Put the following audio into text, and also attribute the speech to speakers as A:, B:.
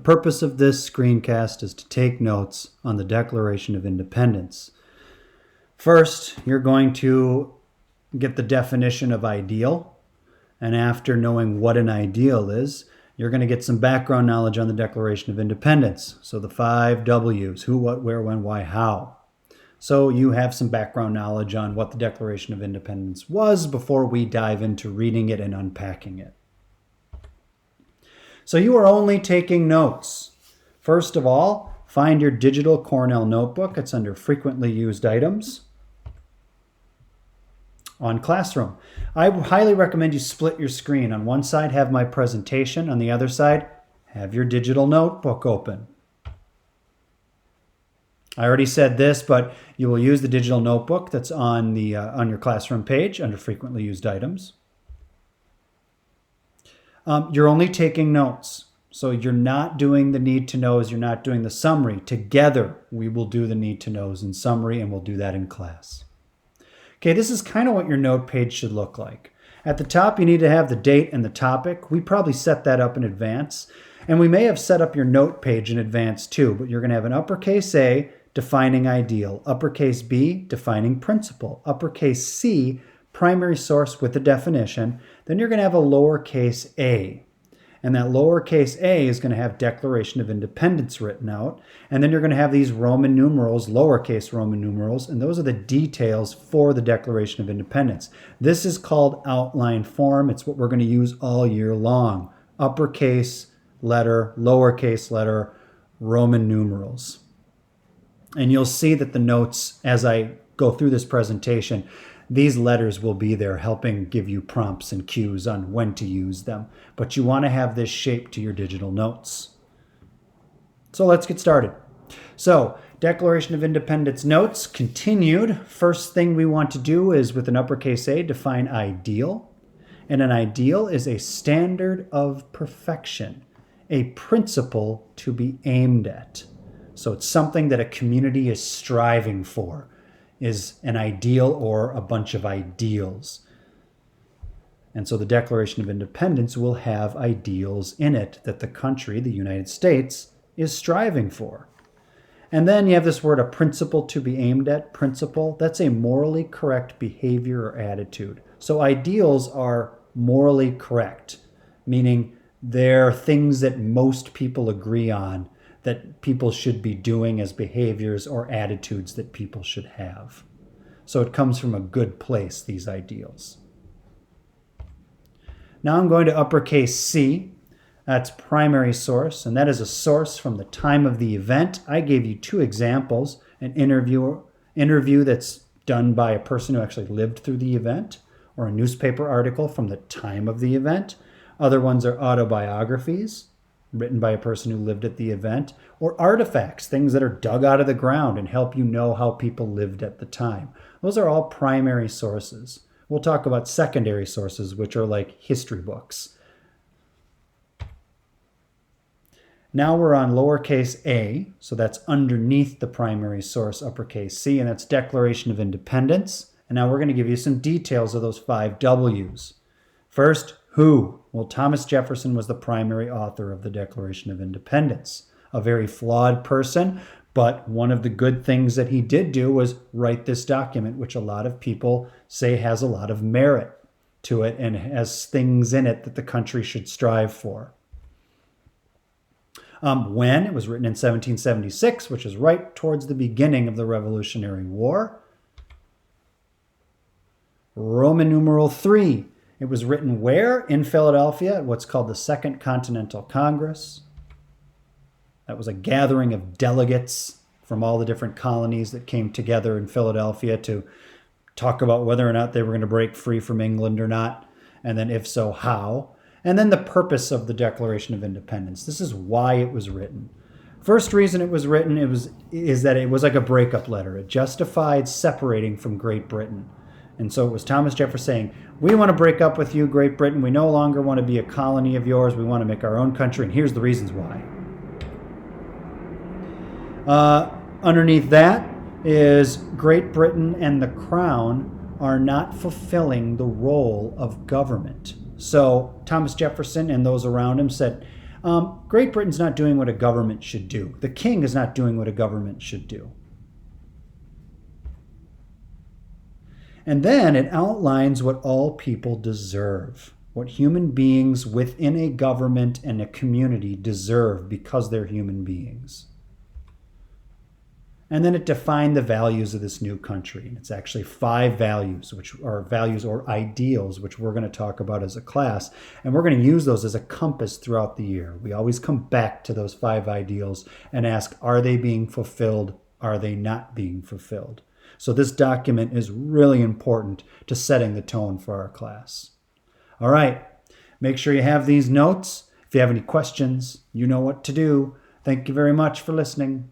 A: purpose of this screencast is to take notes on the Declaration of Independence. First, you're going to get the definition of ideal, and after knowing what an ideal is, you're going to get some background knowledge on the Declaration of Independence. So the 5 W's: who, what, where, when, why, how. So you have some background knowledge on what the Declaration of Independence was before we dive into reading it and unpacking it. So you are only taking notes. First of all, find your digital Cornell notebook. It's under frequently used items on Classroom. I highly recommend you split your screen. On one side, have my presentation. On the other side, have your digital notebook open. I already said this, but you will use the digital notebook that's on your Classroom page under frequently used items. You're only taking notes. So you're not doing the need to knows, you're not doing the summary. Together, we will do the need to knows and summary, and we'll do that in class. Okay, this is kind of what your note page should look like. At the top, you need to have the date and the topic. We probably set that up in advance. And we may have set up your note page in advance too, but you're going to have an uppercase A, defining ideal, uppercase B, defining principle, uppercase C, primary source with the definition. Then you're going to have a lowercase a. And that lowercase a is going to have Declaration of Independence written out. And then you're going to have these Roman numerals, lowercase Roman numerals, and those are the details for the Declaration of Independence. This is called outline form. It's what we're going to use all year long. Uppercase letter, lowercase letter, Roman numerals. And you'll see that the notes, as I go through this presentation, these letters will be there helping give you prompts and cues on when to use them. But you want to have this shape to your digital notes. So let's get started. So, Declaration of Independence notes continued. First thing we want to do is, with an uppercase A, define ideal. And an ideal is a standard of perfection, a principle to be aimed at. So it's something that a community is striving for, is an ideal or a bunch of ideals. And so the Declaration of Independence will have ideals in it that the country, the United States, is striving for. And then you have this word, a principle to be aimed at. Principle, that's a morally correct behavior or attitude. So ideals are morally correct, meaning they're things that most people agree on that people should be doing as behaviors or attitudes that people should have. So it comes from a good place, these ideals. Now I'm going to uppercase C. That's primary source, and that is a source from the time of the event. I gave you 2 examples, an interview that's done by a person who actually lived through the event, or a newspaper article from the time of the event. Other ones are autobiographies, written by a person who lived at the event, or artifacts, things that are dug out of the ground and help you know how people lived at the time. Those are all primary sources. We'll talk about secondary sources, which are like history books. Now we're on lowercase a, so that's underneath the primary source, uppercase C, and that's Declaration of Independence. And now we're going to give you some details of those 5 W's. First, who? Well, Thomas Jefferson was the primary author of the Declaration of Independence. A very flawed person, but one of the good things that he did do was write this document, which a lot of people say has a lot of merit to it and has things in it that the country should strive for. When? It was written in 1776, which is right towards the beginning of the Revolutionary War. Roman numeral 3. It was written where? In Philadelphia, at what's called the Second Continental Congress. That was a gathering of delegates from all the different colonies that came together in Philadelphia to talk about whether or not they were going to break free from England or not, and then if so, how. And then the purpose of the Declaration of Independence. This is why it was written. First reason it was written is that it was like a breakup letter. It justified separating from Great Britain. And so it was Thomas Jefferson saying, we want to break up with you, Great Britain. We no longer want to be a colony of yours. We want to make our own country, and here's the reasons why. Underneath that is Great Britain and the Crown are not fulfilling the role of government. So Thomas Jefferson and those around him said, Great Britain's not doing what a government should do. The king is not doing what a government should do. And then it outlines what all people deserve, what human beings within a government and a community deserve because they're human beings. And then it defined the values of this new country. And it's actually 5 values, which are values or ideals, which we're going to talk about as a class. And we're going to use those as a compass throughout the year. We always come back to those 5 ideals and ask, are they being fulfilled? Are they not being fulfilled? So this document is really important to setting the tone for our class. All right, make sure you have these notes. If you have any questions, you know what to do. Thank you very much for listening.